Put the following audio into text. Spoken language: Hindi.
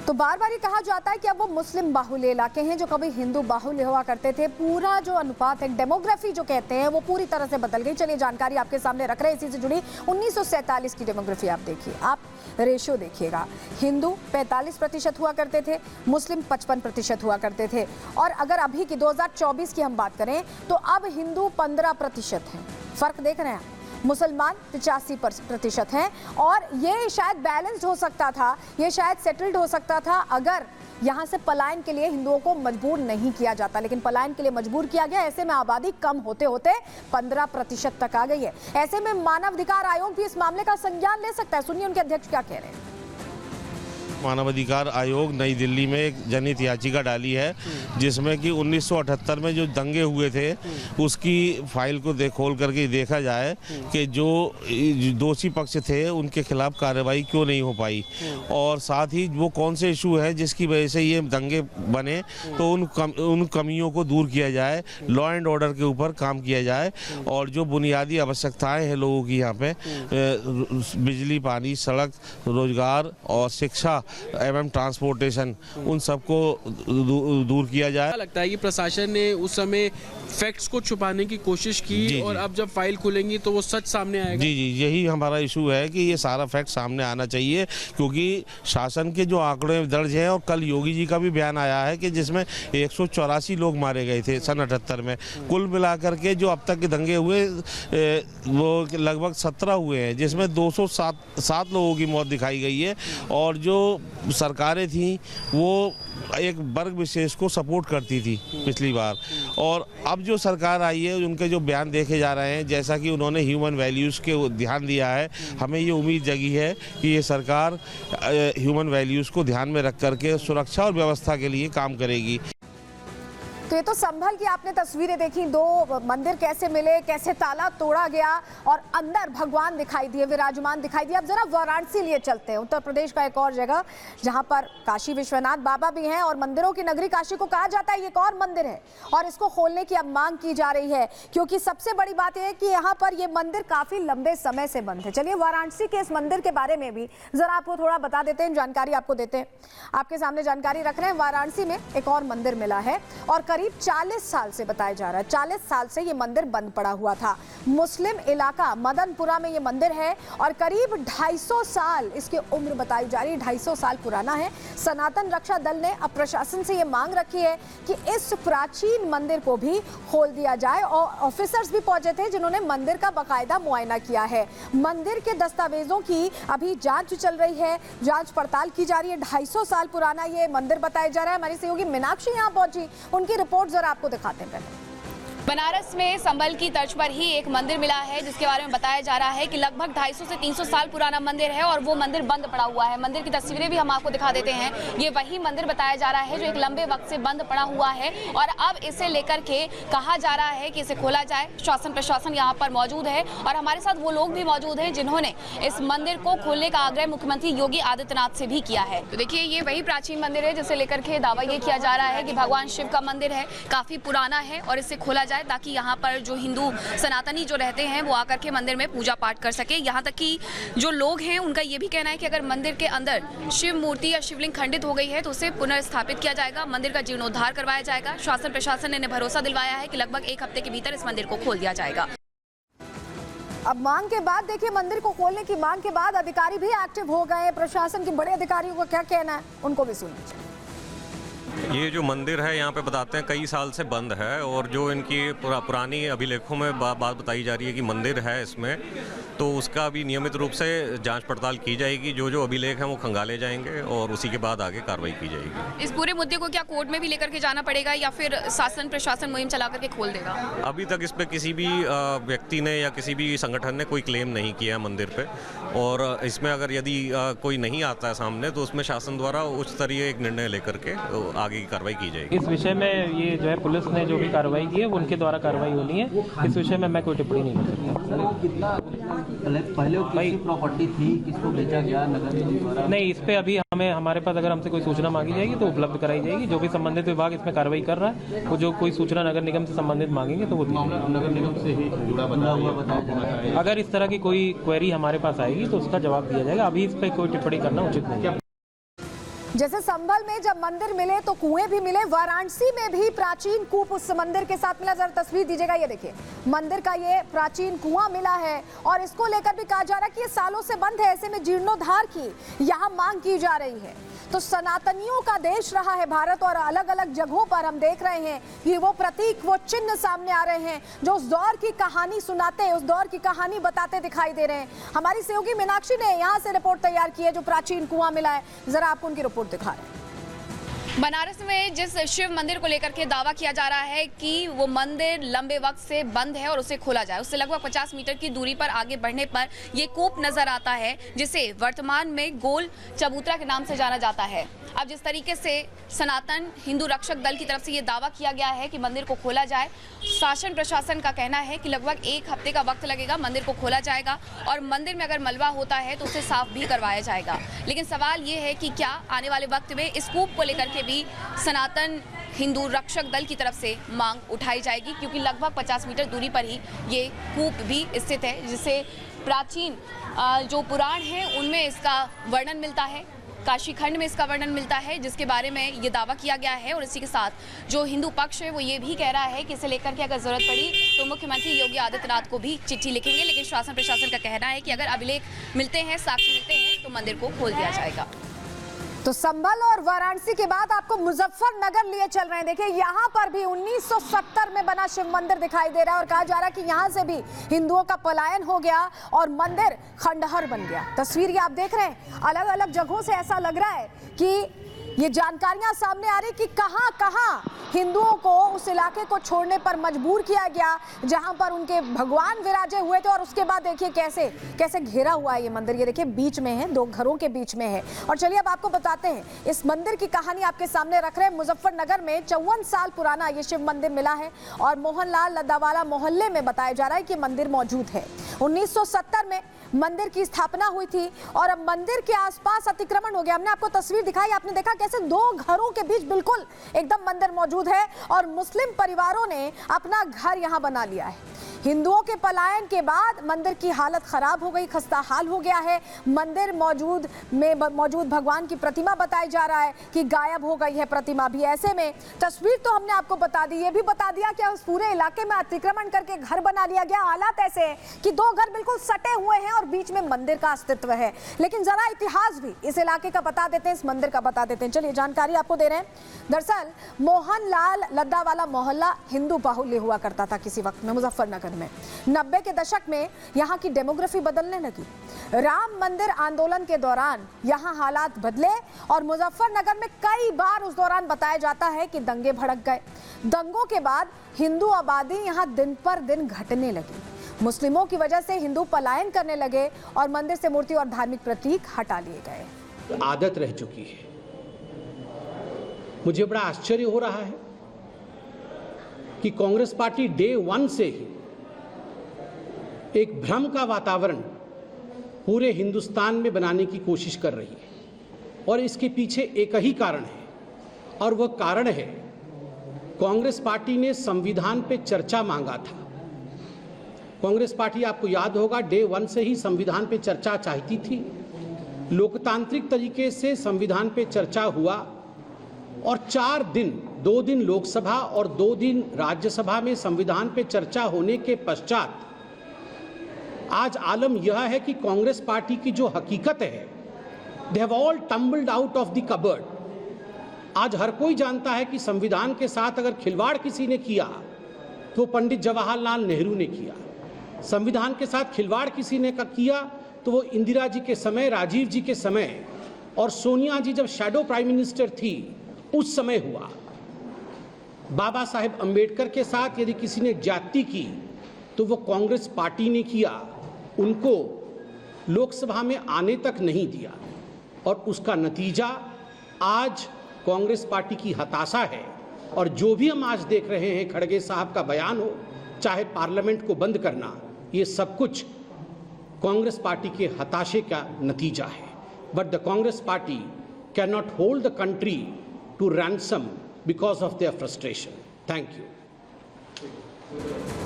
तो बार बार ये कहा जाता है कि अब वो मुस्लिम बाहुल्य इलाके हैं जो कभी हिंदू बाहुल्य हुआ करते थे। पूरा जो अनुपात है, डेमोग्राफी जो कहते हैं, वो पूरी तरह से बदल गई। चलिए जानकारी आपके सामने रख रहे हैं इसी से जुड़ी 1947 की डेमोग्राफी। आप देखिए, आप रेशियो देखिएगा, हिंदू 45% हुआ करते थे, मुस्लिम 55% हुआ करते थे। और अगर अभी की 2024 की हम बात करें तो अब हिंदू 15% हैं। फर्क देख रहे हैं आप, मुसलमान 85% हैं। और ये शायद बैलेंस्ड हो सकता था, ये शायद सेटल्ड हो सकता था अगर यहाँ से पलायन के लिए हिंदुओं को मजबूर नहीं किया जाता, लेकिन पलायन के लिए मजबूर किया गया। ऐसे में आबादी कम होते होते 15% तक आ गई है। ऐसे में मानवाधिकार आयोग भी इस मामले का संज्ञान ले सकता है। सुनिए उनके अध्यक्ष क्या कह रहे हैं। मानवाधिकार आयोग नई दिल्ली में एक जनहित याचिका डाली है जिसमें कि 1978 में जो दंगे हुए थे उसकी फाइल को खोल करके देखा जाए कि जो दोषी पक्ष थे उनके खिलाफ कार्रवाई क्यों नहीं हो पाई, और साथ ही वो कौन से इशू है जिसकी वजह से ये दंगे बने, तो उन कमियों को दूर किया जाए, लॉ एंड ऑर्डर के ऊपर काम किया जाए। और जो बुनियादी आवश्यकताएं हैं लोगों की यहाँ पे, बिजली, पानी, सड़क, रोजगार और शिक्षा एवं ट्रांसपोर्टेशन, उन सबको दूर किया जाए। लगता है कि प्रशासन ने उस समय फैक्ट्स को छुपाने की कोशिश की और अब जब फाइल खुलेंगी तो वो सच सामने आएगा। जी, यही हमारा इशू है कि ये सारा फैक्ट सामने आना चाहिए, क्योंकि शासन के जो आंकड़े दर्ज हैं, और कल योगी जी का भी बयान आया है कि जिसमें 184 लोग मारे गए थे सन 78 में। कुल मिलाकर के जो अब तक के दंगे हुए वो लगभग 17 हुए हैं, जिसमें 207 लोगों की मौत दिखाई गई है। और जो सरकारें थी वो एक वर्ग विशेष को सपोर्ट करती थी पिछली बार, और अब जो सरकार आई है उनके जो बयान देखे जा रहे हैं, जैसा कि उन्होंने ह्यूमन वैल्यूज़ के ध्यान दिया है, हमें ये उम्मीद जगी है कि ये सरकार ह्यूमन वैल्यूज़ को ध्यान में रख करके सुरक्षा और व्यवस्था के लिए काम करेगी। तो ये तो संभल की आपने तस्वीरें देखी, दो मंदिर कैसे मिले, कैसे ताला तोड़ा गया और अंदर भगवान दिखाई दिए, विराजमान दिखाई दिए। अब जरा वाराणसी लिए चलते हैं, उत्तर प्रदेश का एक और जगह जहां पर काशी विश्वनाथ बाबा भी हैं और मंदिरों की नगरी काशी को कहा जाता है। ये एक और मंदिर है और इसको खोलने की अब मांग की जा रही है, क्योंकि सबसे बड़ी बात यह है कि यहाँ पर ये मंदिर काफी लंबे समय से बंद है। चलिए वाराणसी के इस मंदिर के बारे में भी जरा आपको थोड़ा बता देते हैं, जानकारी आपको देते हैं। आपके सामने जानकारी रख रहे हैं, वाराणसी में एक और मंदिर मिला है और करीब 40 साल से बताया जा रहा है, 40 साल से ये मंदिर बंद पड़ा हुआ था। मुस्लिम इलाका मदनपुरा में ये मंदिर है और करीब 250 साल इसकी उम्र बताई जा रही है, 250 साल पुराना है। सनातन रक्षा दल ने अब प्रशासन से ये मांग रखी है कि इस प्राचीन मंदिर को भी खोल दिया जाए, और ऑफिसर्स भी पहुंचे थे जिन्होंने मंदिर का बाकायदा मुआयना किया है। मंदिर के दस्तावेजों की अभी जांच चल रही है, जांच पड़ताल की जा रही है। 250 साल पुराना ये मंदिर बताया जा रहा है। हमारी सहयोगी मीनाक्षी यहाँ पहुंची, उनकी रिपोर्ट जरा आपको दिखाते हैं। पहले बनारस में संभल की तर्ज पर ही एक मंदिर मिला है जिसके बारे में बताया जा रहा है कि लगभग 250 से 300 साल पुराना मंदिर है और वो मंदिर बंद पड़ा हुआ है। मंदिर की तस्वीरें भी हम आपको दिखा देते हैं। ये वही मंदिर बताया जा रहा है जो एक लंबे वक्त से बंद पड़ा हुआ है और अब इसे लेकर के कहा जा रहा है कि इसे खोला जाए। शासन प्रशासन यहाँ पर मौजूद है और हमारे साथ वो लोग भी मौजूद हैं जिन्होंने इस मंदिर को खोलने का आग्रह मुख्यमंत्री योगी आदित्यनाथ से भी किया है। तो देखिए, ये वही प्राचीन मंदिर है जिसे लेकर के दावा ये किया जा रहा है कि भगवान शिव का मंदिर है, काफी पुराना है और इसे खोला जाए ताकि यहाँ पर जो हिंदू सनातनी जो रहते हैं वो आकर के मंदिर में पूजा पाठ कर सके। यहाँ तक कि जो लोग हैं उनका ये भी कहना है कि अगर मंदिर के अंदर शिव मूर्ति या शिवलिंग खंडित हो गई है तो उसे पुनर्स्थापित किया जाएगा, मंदिर का जीर्णोद्धार करवाया जाएगा। शासन प्रशासन ने भरोसा दिलवाया है कि लगभग 1 हफ्ते के भीतर इस मंदिर को खोल दिया जाएगा। अब मांग के बाद देखिए, मंदिर को खोलने की मांग के बाद अधिकारी भी एक्टिव हो गए। प्रशासन के बड़े अधिकारियों का क्या कहना है, उनको भी सुनिए। ये जो मंदिर है यहाँ पे बताते हैं कई साल से बंद है, और जो इनकी पुरानी अभिलेखों में बात बताई जा रही है कि मंदिर है इसमें, तो उसका भी नियमित रूप से जांच पड़ताल की जाएगी। जो अभिलेख हैं वो खंगाले जाएंगे और उसी के बाद आगे कार्रवाई की जाएगी। इस पूरे मुद्दे को क्या कोर्ट में भी लेकर के जाना पड़ेगा या फिर शासन प्रशासन मुहिम चला करके खोल देगा? अभी तक इस पे किसी भी व्यक्ति ने या किसी भी संगठन ने कोई क्लेम नहीं किया मंदिर पे, और इसमें अगर यदि कोई नहीं आता है सामने तो उसमें शासन द्वारा उच्च स्तरीय एक निर्णय लेकर के आगे की कार्रवाई की जाएगी। इस विषय में ये जो है पुलिस ने जो भी कार्रवाई की है वो उनके द्वारा कार्रवाई होनी है। इस विषय में मैं कोई टिप्पणी नहीं कर सकता। पहले किसकी प्रॉपर्टी थी, किसको बेचा गया नगर द्वारा? नहीं, इस पे अभी हमारे पास अगर हमसे कोई सूचना मांगी जाएगी तो उपलब्ध कराई जाएगी। जो भी संबंधित विभाग इसमें कार्रवाई कर रहा है वो जो कोई सूचना नगर निगम से संबंधित मांगेंगे तो वो नगर निगम से ही जुड़ा बना हुआ बताया जा रहा है। अगर इस तरह की कोई क्वेरी हमारे पास आएगी तो उसका जवाब दिया जाएगा। अभी इस पर कोई टिप्पणी करना उचित नहीं है। जैसे संभल में जब मंदिर मिले तो कुएं भी मिले, वाराणसी में भी प्राचीन कूप उस मंदिर के साथ मिला। जरा तस्वीर दीजिएगा, ये देखिए मंदिर का ये प्राचीन कुआं मिला है और इसको लेकर भी कहा जा रहा है कि ये सालों से बंद है, ऐसे में जीर्णोद्धार की यहाँ मांग की जा रही है। तो सनातनियों का देश रहा है भारत और अलग अलग जगहों पर हम देख रहे हैं कि वो प्रतीक, वो चिन्ह सामने आ रहे हैं जो उस दौर की कहानी सुनाते हैं, उस दौर की कहानी बताते दिखाई दे रहे हैं। हमारी सहयोगी मीनाक्षी ने यहाँ से रिपोर्ट तैयार की है जो प्राचीन कुआं मिला है, जरा आपको उनकी रिपोर्ट दिखा रहे हैं। बनारस में जिस शिव मंदिर को लेकर के दावा किया जा रहा है कि वो मंदिर लंबे वक्त से बंद है और उसे खोला जाए, उससे लगभग 50 मीटर की दूरी पर आगे बढ़ने पर ये कूप नजर आता है जिसे वर्तमान में गोल चबूतरा के नाम से जाना जाता है। अब जिस तरीके से सनातन हिंदू रक्षक दल की तरफ से ये दावा किया गया है कि मंदिर को खोला जाए, शासन प्रशासन का कहना है कि लगभग 1 हफ्ते का वक्त लगेगा, मंदिर को खोला जाएगा और मंदिर में अगर मलबा होता है तो उसे साफ भी करवाया जाएगा। लेकिन सवाल ये है कि क्या आने वाले वक्त में इस कूप को लेकर के भी सनातन हिंदू रक्षक दल की तरफ से मांग उठाई जाएगी, क्योंकि लगभग 50 मीटर दूरी पर ही ये कूप भी स्थित है जिसे प्राचीन जो पुराण है उनमें इसका वर्णन मिलता है, काशी खंड में इसका वर्णन मिलता है जिसके बारे में ये दावा किया गया है। और इसी के साथ जो हिंदू पक्ष है वो ये भी कह रहा है कि इसे लेकर के अगर जरूरत पड़ी तो मुख्यमंत्री योगी आदित्यनाथ को भी चिट्ठी लिखेंगे। लेकिन शासन प्रशासन का कहना है कि अगर अभिलेख मिलते हैं, साक्ष्य मिलते हैं तो मंदिर को खोल दिया जाएगा। तो संभल और वाराणसी के बाद आपको मुजफ्फरनगर लिए चल रहे हैं। देखिए यहाँ पर भी 1970 में बना शिव मंदिर दिखाई दे रहा है और कहा जा रहा है कि यहाँ से भी हिंदुओं का पलायन हो गया और मंदिर खंडहर बन गया। तस्वीर ये आप देख रहे हैं, अलग अलग जगहों से ऐसा लग रहा है कि ये जानकारियां सामने आ रही कि कहां कहां हिंदुओं को उस इलाके को छोड़ने पर मजबूर किया गया जहां पर उनके भगवान विराजे हुए थे। और उसके बाद देखिए कैसे कैसे घेरा हुआ है ये मंदिर, ये देखिए बीच में है, 2 घरों के बीच में है। और चलिए अब आपको बताते हैं इस मंदिर की कहानी आपके सामने रख रहे हैं। मुजफ्फरनगर में 54 साल पुराना ये शिव मंदिर मिला है और मोहनलाल लद्दावाला मोहल्ले में बताया जा रहा है कि मंदिर मौजूद है। 1970 में मंदिर की स्थापना हुई थी और अब मंदिर के आसपास अतिक्रमण हो गया। हमने आपको तस्वीर दिखाई, आपने देखा कैसे 2 घरों के बीच बिल्कुल एकदम मंदिर मौजूद है और मुस्लिम परिवारों ने अपना घर यहां बना लिया है। हिंदुओं के पलायन के बाद मंदिर की हालत खराब हो गई, खस्ता हाल हो गया है। मंदिर मौजूद भगवान की प्रतिमा बताई जा रहा है कि गायब हो गई है प्रतिमा भी। ऐसे में तस्वीर तो हमने आपको बता दी, ये भी बता दिया कि उस पूरे इलाके में अतिक्रमण करके घर बना लिया गया। हालात ऐसे हैं कि 2 घर बिल्कुल सटे हुए हैं और बीच में मंदिर का अस्तित्व है। लेकिन जरा इतिहास भी इस इलाके का बता देते हैं, इस मंदिर का बता देते हैं। चलिए जानकारी आपको दे रहे हैं। दरअसल मोहनलाल लद्दावाला मोहल्ला हिंदू बाहुल्य हुआ करता था किसी वक्त में मुजफ्फरनगर में। 90 के दशक में यहाँ की डेमोग्राफी बदलने लगी। राम मंदिर आंदोलन के दौरान यहाँ हालात बदले और मुजफ्फरनगर में कई बार उस दौरान बताया जाता है कि दंगे भड़क गए। दंगों के बाद हिंदू आबादी यहाँ दिन पर दिन घटने लगी। मुस्लिमों की वजह से हिंदू पलायन करने लगे और मंदिर से मूर्ति और धार्मिक प्रतीक हटा लिए गए। आदत रह चुकी है। मुझे बड़ा आश्चर्य हो रहा है कि कांग्रेस पार्टी डे 1 से ही एक भ्रम का वातावरण पूरे हिंदुस्तान में बनाने की कोशिश कर रही है और इसके पीछे एक ही कारण है और वह कारण है कांग्रेस पार्टी ने संविधान पे चर्चा मांगा था। कांग्रेस पार्टी, आपको याद होगा, डे 1 से ही संविधान पे चर्चा चाहती थी। लोकतांत्रिक तरीके से संविधान पे चर्चा हुआ और 4 दिन, 2 दिन लोकसभा और 2 दिन राज्यसभा में संविधान पे चर्चा होने के पश्चात आज आलम यह है कि कांग्रेस पार्टी की जो हकीकत है, they have all tumbled out of the cupboard. आज हर कोई जानता है कि संविधान के साथ अगर खिलवाड़ किसी ने किया तो पंडित जवाहरलाल नेहरू ने किया। संविधान के साथ खिलवाड़ किसी ने किया तो वो इंदिरा जी के समय, राजीव जी के समय और सोनिया जी जब शैडो प्राइम मिनिस्टर थी उस समय हुआ। बाबा साहेब अंबेडकर के साथ यदि किसी ने ज्यादती की तो वो कांग्रेस पार्टी ने किया, उनको लोकसभा में आने तक नहीं दिया और उसका नतीजा आज कांग्रेस पार्टी की हताशा है। और जो भी हम आज देख रहे हैं, खड़गे साहब का बयान हो, चाहे पार्लियामेंट को बंद करना, ये सब कुछ कांग्रेस पार्टी के हताशे का नतीजा है। But the Congress party can not hold the country to ransom because of their frustration. Thank you.